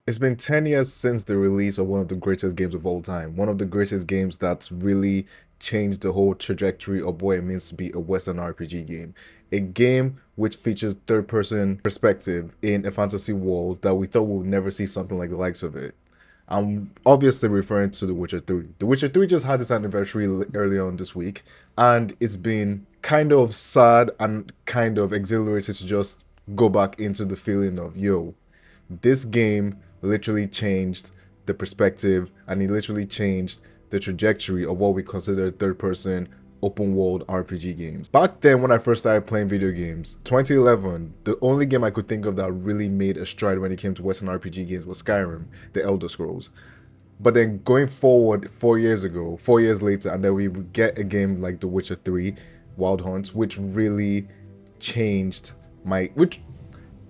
It's been 10 years since the release of one of the greatest games of all time. One of the greatest games that's really changed the whole trajectory of what it means to be a Western RPG game. A game which features third person perspective in a fantasy world that we thought we would never see something like the likes of it. I'm obviously referring to The Witcher 3. The Witcher 3 just had its anniversary early on this week, and it's been kind of sad and kind of exhilarating to just go back into the feeling of, yo, this game literally changed the perspective and it literally changed the trajectory of what we consider third person open world RPG games. Back then when I first started playing video games, 2011, the only game I could think of that really made a stride when it came to Western RPG games was Skyrim, the Elder Scrolls. But then going forward 4 years ago, 4 years later, and then we would get a game like The Witcher 3, Wild Hunt, which really changed which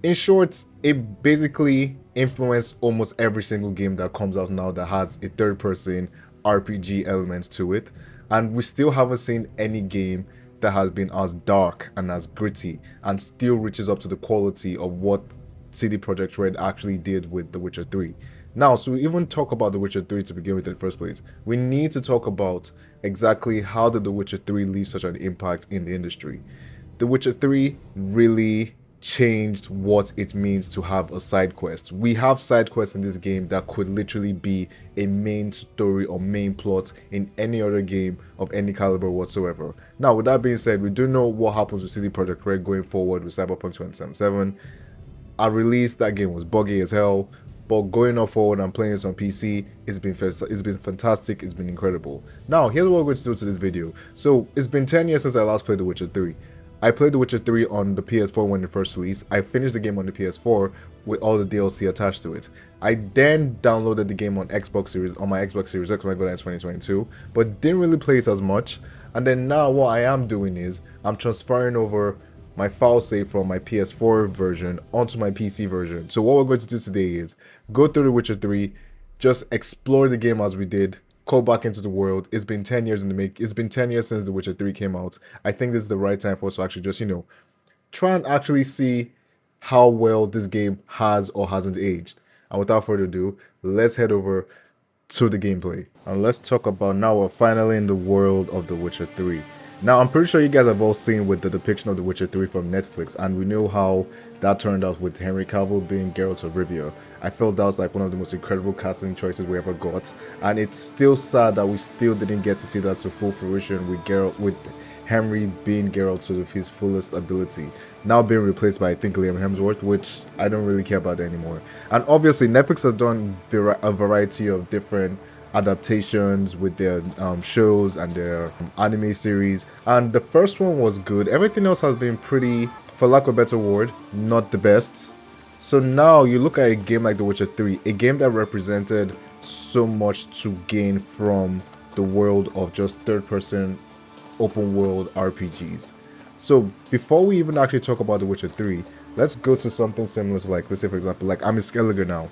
in short, it basically influenced almost every single game that comes out now that has a third person RPG element to it. And we still haven't seen any game that has been as dark and as gritty and still reaches up to the quality of what CD Projekt Red actually did with The Witcher 3. Now, so we even talk about The Witcher 3 to begin with in the first place, we need to talk about exactly how did The Witcher 3 leave such an impact in the industry. The Witcher 3 really changed what it means to have a side quest. We have side quests in this game that could literally be a main story or main plot in any other game of any caliber whatsoever. Now, with that being said, we do know what happens with CD Projekt Red going forward with Cyberpunk 2077. At release, that game was buggy as hell, but going on forward and playing it on PC, it's been fantastic, it's been incredible. Now, here's what we're going to do to this video. So, it's been 10 years since I last played The Witcher 3. I played The Witcher 3 on the PS4 when it first released. I finished the game on the PS4 with all the DLC attached to it. I then downloaded the game on my Xbox Series X when I got it in 2022, but didn't really play it as much. And then now what I am doing is I'm transferring over my file save from my PS4 version onto my PC version. So what we're going to do today is go through The Witcher 3, just explore the game as we did, call back into the world. It's been 10 years in the make. It's been 10 years since The Witcher 3 came out. I think this is the right time for us to actually just, try and actually see how well this game has or hasn't aged. And without further ado, let's head over to the gameplay. And let's talk about now we're finally in the world of The Witcher 3. Now, I'm pretty sure you guys have all seen with the depiction of The Witcher 3 from Netflix, and we know how that turned out with Henry Cavill being Geralt of Rivia. I felt that was like one of the most incredible casting choices we ever got, and it's still sad that we still didn't get to see that to full fruition with Henry being Geralt to his fullest ability, now being replaced by I think Liam Hemsworth, which I don't really care about anymore. And obviously Netflix has done a variety of different adaptations with their shows and their anime series, and the first one was good. Everything else has been pretty, for lack of a better word, not the best. So now you look at a game like The Witcher 3, a game that represented so much to gain from the world of just third person open world RPGs. So before we even actually talk about The Witcher 3, let's go to something similar to, like, let's say for example, like I'm in Skellige now.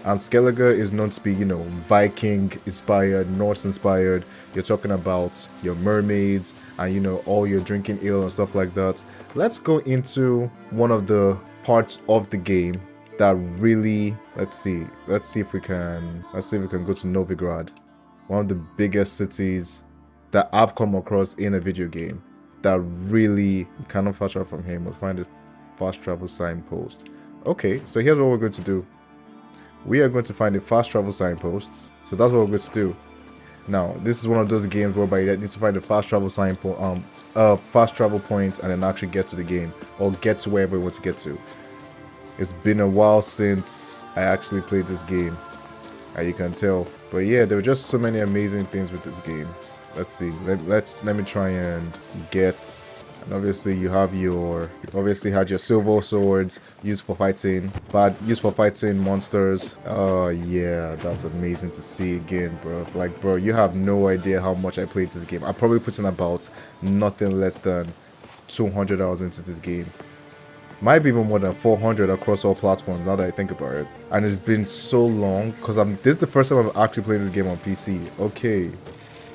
And Skellige is known to be, Viking inspired, Norse inspired. You're talking about your mermaids and, all your drinking ale and stuff like that. Let's go into one of the parts of the game that really, let's see if we can go to Novigrad, one of the biggest cities that I've come across in a video game that really cannot fast travel from here. We'll find a fast travel signpost. Okay, so here's what we're going to do. We are going to find a fast travel signpost. So that's what we're going to do. Now, this is one of those games whereby you need to find a fast travel fast travel point and then actually get to the game or get to wherever you want to get to. It's been a while since I actually played this game, as you can tell. But yeah, there were just so many amazing things with this game. Let's see. Let me try and get. And obviously you obviously had your silver swords used for fighting monsters. Oh yeah, that's amazing to see again, bro. Like, bro, you have no idea how much I played this game. I probably put in about nothing less than 200 hours into this game. Might be even more than 400 across all platforms now that I think about it. And it's been so long because this is the first time I've actually played this game on PC. Okay,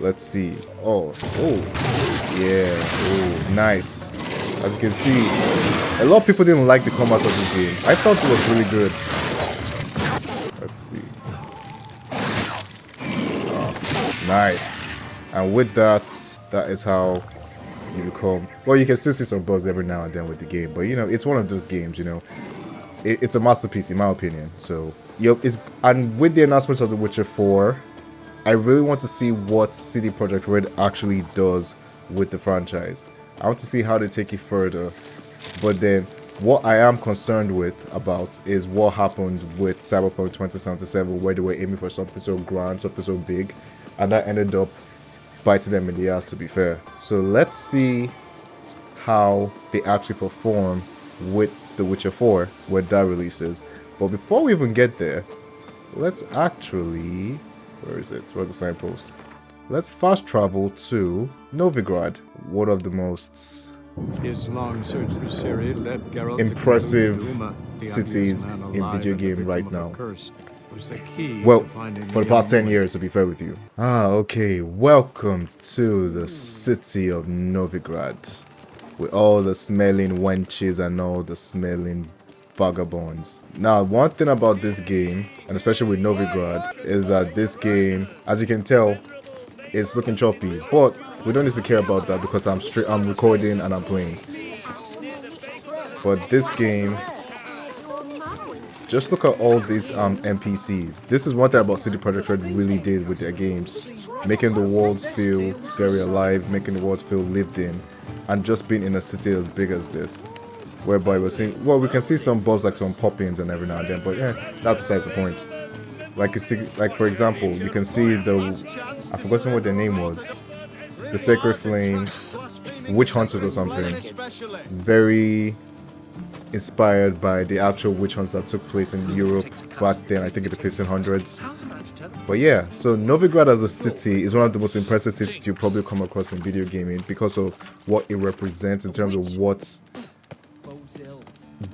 let's see. Oh, yeah, oh, nice. As you can see, a lot of people didn't like the combat of this game. I thought it was really good. Let's see. Nice. And with that, that is how you become. Well, you can still see some bugs every now and then with the game, but you know, it's one of those games. You know, it's a masterpiece in my opinion. So, yep. And with the announcement of The Witcher 4, I really want to see what CD Projekt Red actually does with the franchise. I want to see how they take it further. But then, what I am concerned about is what happened with Cyberpunk 2077, where they were aiming for something so grand, something so big, and that ended up biting them in the ass, to be fair. So let's see how they actually perform with The Witcher 4 when that releases. But before we even get there, let's actually... Where is it? Where's the signpost? Let's fast travel to Novigrad, one of the most His long search for Ciri led Geralt impressive to Uma, the cities obvious man in alive video and the game victim right of a now. curse, was the key Well, to finding for the past 10 Leon years, to be fair with you. Okay. Welcome to the city of Novigrad. With all the smelling wenches and all the smelling vagabonds. Now, one thing about this game, and especially with Novigrad, is that this game, as you can tell, is looking choppy. But we don't need to care about that because I'm recording and I'm playing. But this game, just look at all these NPCs. This is one thing about CD Projekt Red really did with their games, making the worlds feel very alive, making the worlds feel lived in, and just being in a city as big as this, whereby we're seeing, well, we can see some bugs like some pop-ins and every now and then, but yeah, that's besides the point. Like you see, like for example, you can see I've forgotten what their name was, the Sacred Flame, Witch Hunters or something, very inspired by the actual witch hunts that took place in Europe back then, I think in the 1500s. But yeah, so Novigrad as a city is one of the most impressive cities you'll probably come across in video gaming because of what it represents in terms of what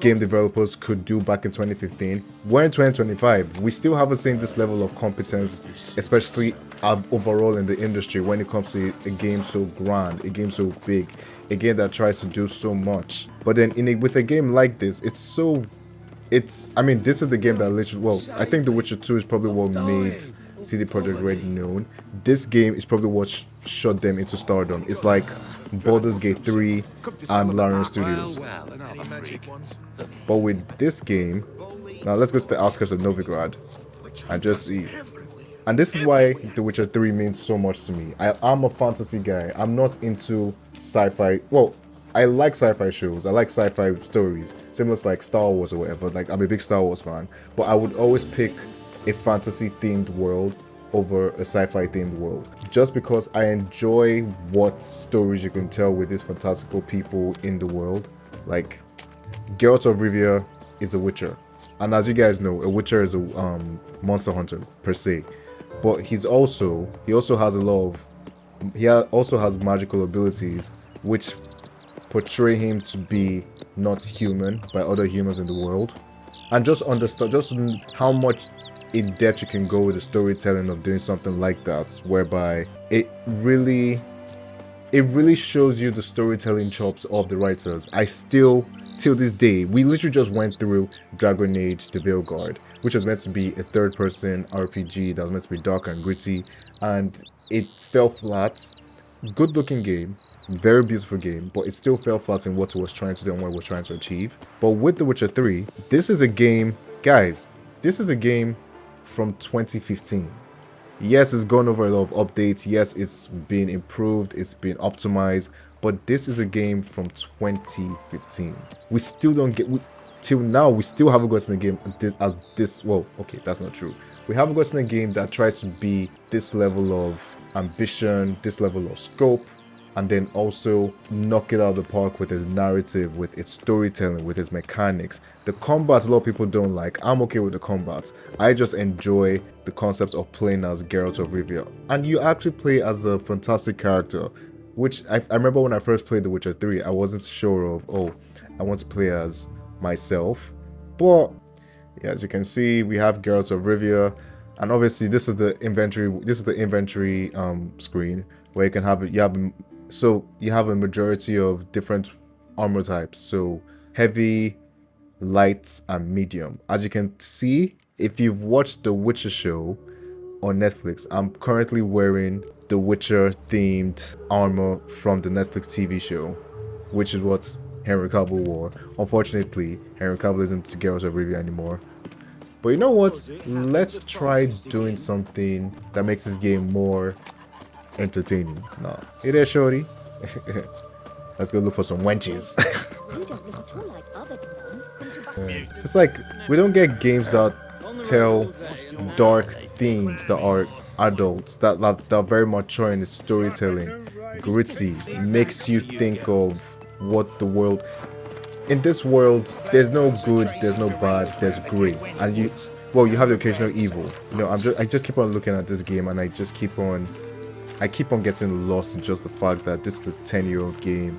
game developers could do back in 2015. We're in 2025. We still haven't seen this level of competence, especially overall in the industry when it comes to a game so grand, a game so big, a game that tries to do so much. But then with a game like this, I mean, this is the game that literally, well, I think The Witcher 2 is probably what made CD Projekt Red known. This game is probably what shot them into stardom. It's like Baldur's Gate 3 and Larian Studios. But with this game, now let's go to the outskirts of Novigrad and just see. And this is why The Witcher 3 means so much to me. I'm a fantasy guy. I'm not into sci-fi. Well, I like sci-fi shows. I like sci-fi stories, similar to like Star Wars or whatever. Like, I'm a big Star Wars fan, but I would always pick a fantasy-themed world over a sci-fi themed world, just because I enjoy what stories you can tell with these fantastical people in the world. Like, Geralt of Rivia is a witcher, and as you guys know, a witcher is a monster hunter per se, but he also has a lot of, also has magical abilities which portray him to be not human by other humans in the world. And just understand just how much in depth you can go with the storytelling of doing something like that, whereby it really shows you the storytelling chops of the writers. I still, till this day, we literally just went through Dragon Age The Veilguard, which was meant to be a third-person RPG that was meant to be dark and gritty, and it fell flat. Good-looking game, very beautiful game, but it still fell flat in what it was trying to do and what it was trying to achieve. But with The Witcher 3, this is a game, guys, this is a game from 2015. Yes, it's gone over a lot of updates. Yes, it's been improved, it's been optimized, but this is a game from 2015. We still don't get, till now, we still haven't gotten a game well, okay, that's not true. We haven't gotten a game that tries to be this level of ambition, this level of scope, and then also knock it out of the park with its narrative, with its storytelling, with its mechanics. The combats a lot of people don't like. I'm okay with the combats. I just enjoy the concept of playing as Geralt of Rivia. And you actually play as a fantastic character, which I remember when I first played The Witcher 3, I wasn't sure of, oh, I want to play as myself. But yeah, as you can see, we have Geralt of Rivia, and obviously this is the inventory screen where you can have it. You have a majority of different armor types. So heavy, light, and medium. As you can see, if you've watched the Witcher show on Netflix, I'm currently wearing the Witcher themed armor from the Netflix TV show, which is what Henry Cavill wore. Unfortunately, Henry Cavill isn't Geralt of Rivia anymore. But you know what? Let's try doing something that makes this game more entertaining. No. Hey there, shorty. Let's go look for some wenches. It's like we don't get games that tell dark themes that are adults, that are very mature in its storytelling, gritty, makes you think of what the world. In this world, there's no good, there's no bad, there's gray, and you have the occasional evil. You know, I just keep on looking at this game, and I keep on getting lost in just the fact that this is a 10-year-old game,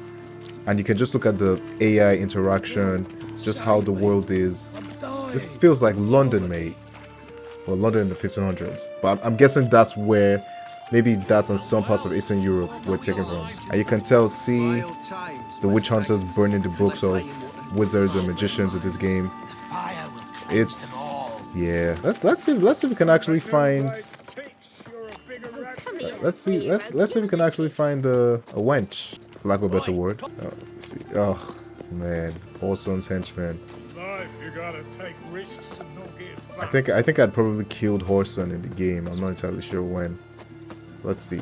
and you can just look at the AI interaction, just how the world is. This feels like London, mate. Well, London in the 1500s, but I'm guessing that's where, maybe that's in some parts of Eastern Europe we're taken from. And you can tell, see the witch hunters burning the books of wizards and magicians of this game. It's, yeah. Let's see if we can actually find. Let's see if we can actually find a wench, for lack of a better word. Let's see. Oh man, Paulson's henchman. I think I'd probably killed Horson in the game. I'm not entirely sure when. Let's see.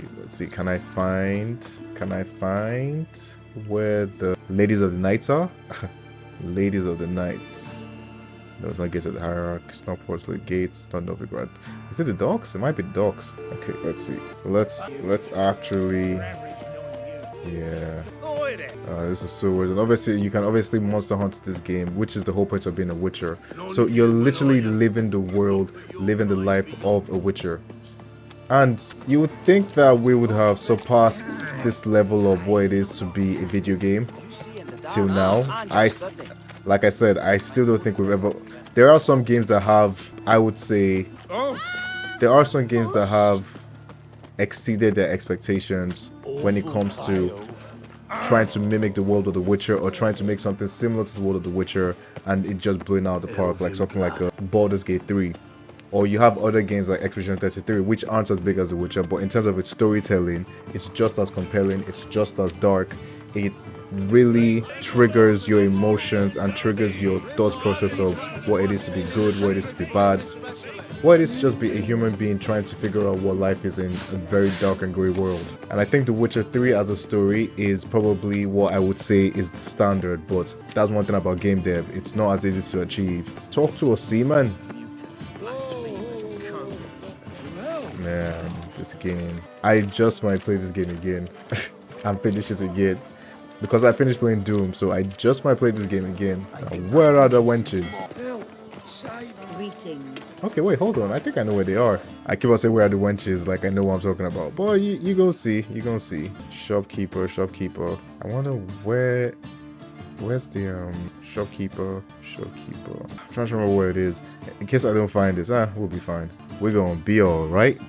Can I find where the ladies of the knights are? Ladies of the knights. No, it's not Gates of the Hierarch. It's not Portslade Gates. Not Novigrad. Is it the docks? It might be the docks. Okay, let's see. Let's actually. Yeah. This is so weird. And obviously, you can monster hunt this game, which is the whole point of being a Witcher. So you're literally living the world, living the life of a Witcher. And you would think that we would have surpassed this level of what it is to be a video game till now. Like I said, I still don't think we've ever. There are some games that have, I would say, there are some games that have exceeded their expectations when it comes to trying to mimic the world of The Witcher, or trying to make something similar to the world of The Witcher, and it just blowing out the park, like something like a Baldur's Gate 3. Or you have other games like Expedition 33, which aren't as big as The Witcher, but in terms of its storytelling, it's just as compelling, it's just as dark. It really triggers your emotions and triggers your thought process of what it is to be good, what it is to be bad, what it is to just be a human being trying to figure out what life is in a very dark and grey world. And I think The Witcher 3 as a story is probably what I would say is the standard, but that's one thing about game dev, it's not as easy to achieve. Talk to a seaman. Man, this game. I just might play this game again and finish it again. Because I finished playing Doom, so I just might play this game again. Now, where are the wenches? Okay, wait, hold on. I think I know where they are. I keep on saying where are the wenches, like I know what I'm talking about. Boy, you gonna see. You gonna see. Shopkeeper. I wonder where's the shopkeeper. I'm trying to remember where it is. In case I don't find this, we'll be fine. We're gonna be alright.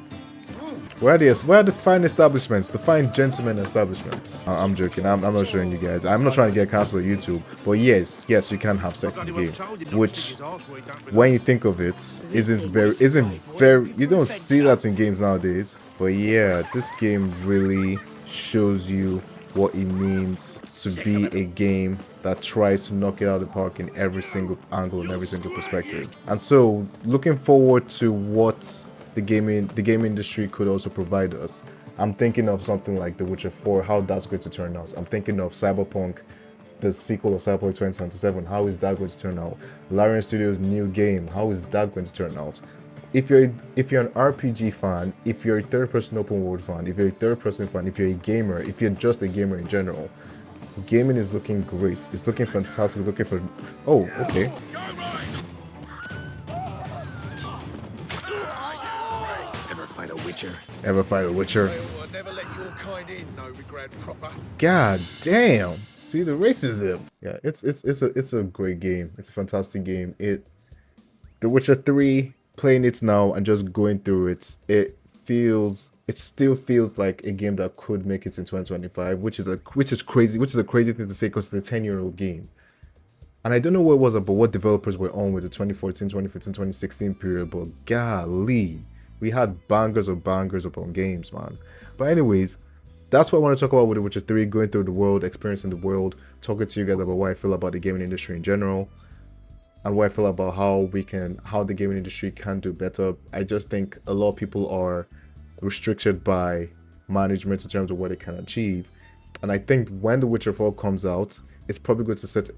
Where are the fine establishments? The fine gentlemen establishments. I'm joking. I'm not showing you guys. I'm not trying to get cancelled on YouTube. But yes, you can have sex in the game. Which, when you think of it, isn't very. You don't see that in games nowadays. But yeah, this game really shows you what it means to be a game that tries to knock it out of the park in every single angle and every single perspective. And so, looking forward to what the game industry could also provide us. I'm thinking of something like The Witcher 4, how that's going to turn out. I'm thinking of Cyberpunk, the sequel of Cyberpunk 2077. How is that going to turn out? Larian Studios' new game. How is that going to turn out? If you're an RPG fan, if you're a third-person open world fan, if you're a third-person fan, if you're a gamer, if you're just a gamer in general, gaming is looking great. It's looking fantastic. Looking for. Oh, okay. Ever fight a Witcher? God damn! See the racism. Yeah, it's a great game. It's a fantastic game. The Witcher 3, playing it now and just going through it, it still feels like a game that could make it in 2025, which is a crazy thing to say because it's a 10-year-old game. And I don't know what it was about what developers were on with the 2014, 2015, 2016 period, but golly, we had bangers of bangers upon games, man. But anyways, that's what I want to talk about with The Witcher 3, going through the world, experiencing the world, talking to you guys about what I feel about the gaming industry in general, and what I feel about how the gaming industry can do better. I just think a lot of people are restricted by management in terms of what they can achieve. And I think when The Witcher 4 comes out, it's probably going to set.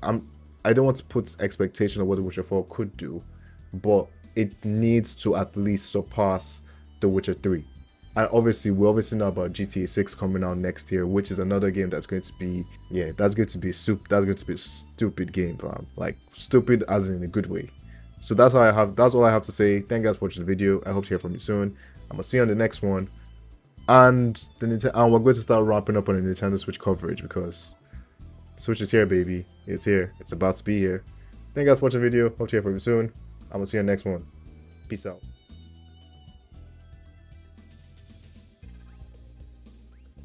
I don't want to put expectation of what The Witcher 4 could do, but it needs to at least surpass The Witcher 3. And obviously, we obviously know about GTA 6 coming out next year, which is another game that's going to be, yeah, that's going to be a stupid game, fam. Like stupid as in a good way. So that's all I have to say. Thank you guys for watching the video. I hope to hear from you soon. I'm gonna see you on the next one. And we're going to start ramping up on the Nintendo Switch coverage because Switch is here, baby. It's here. It's about to be here. Thank you guys for watching the video. Hope to hear from you soon. I'm gonna see you on the next one. Peace out.